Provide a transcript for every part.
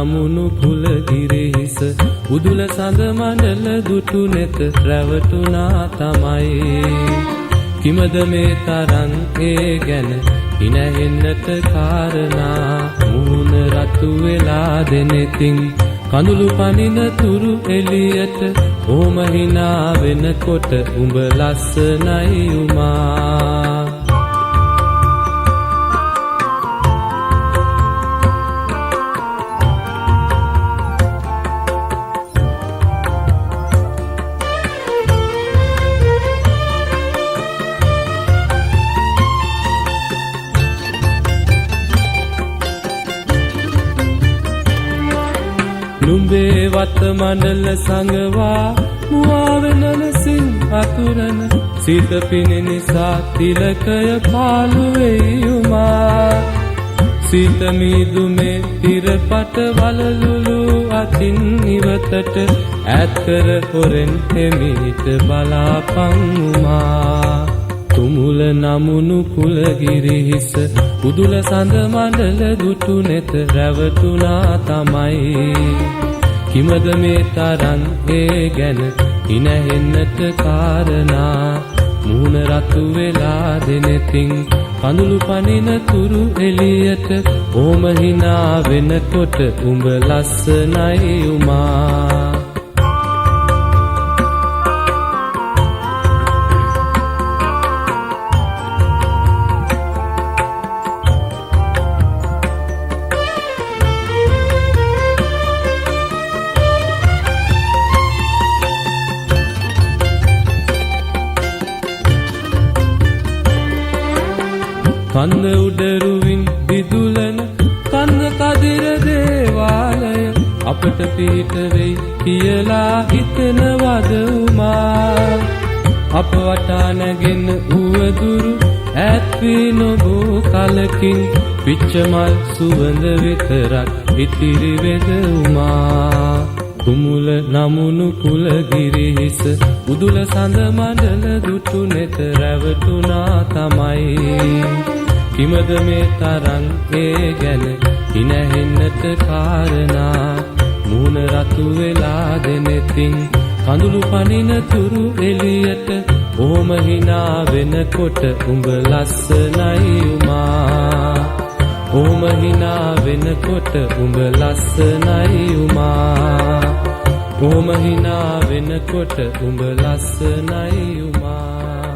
නමුණු කුලගිරිහිස උදුල සඳ මණ්ඩල දුටු නෙත රැවටුණා තමයි කිමද මේ තරම් ඒ ගැන හිනහෙන්නට කාරණා මුහුණ රතු වෙලා දෙනෙතින් කඳුළු පනින තුරු එළියට ඕම hina වෙනකොට උඹ ලස්සනයි උමා නුඹේ වත මණ්ඩල සංගවා මුවා වෙන ලෙසින් අතුරන සිත පින නිසා තිලකය පාළු වෙයි උමා සිත මීදුමේ තිරපට වලලුළු අතින් ඉවතට ඈත් කර හොරෙන් එමිට බලාපන් උමා තුමුල නමුණු කුලගිරිහිස උදුල සඳ මණ්ඩල දුටු නෙත රැවටුණා තමයි කිමද මේ තරම් ඒ ගැන හිනහෙන්නට කාරණා මුහුණ රතු වෙලා දෙනෙතින් කඳුළු පනින තුරු එළියට ඕම hina වෙනකොට උඹ ලස්සනයි උමා කන්ද උඩරුවින් විදුලන කන්ද කදිර දේවාලය අපට පිහිට වෙයි කියලා හිතනවද උමා අප වටා නැගෙන උවදුරු ඈත් වී නොබෝ කලකින් පිච්චමල් සුවඳ විතරක් ඉතිරි වෙද උමා කුමුල නමුණු කුලගිරිහිස උදුල සඳ මණ්ඩල දුටු නෙත රැවටුණා තමයි කිමද මේ තරම් ඒ ගැන හිනහෙන්නට කාරණා මුහුණ රතු වෙලා දෙනෙතින් කඳුළු පනින තුරු එළියට ඕම hina වෙනකොට උඹ ලස්සනයි උමා ඕම hina වෙනකොට උඹ ලස්සනයි උමා ඕම hina වෙනකොට උඹ ලස්සනයි උමා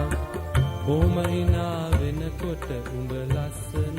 ඕම hina වෙනකොට උඹ ලස්සනයි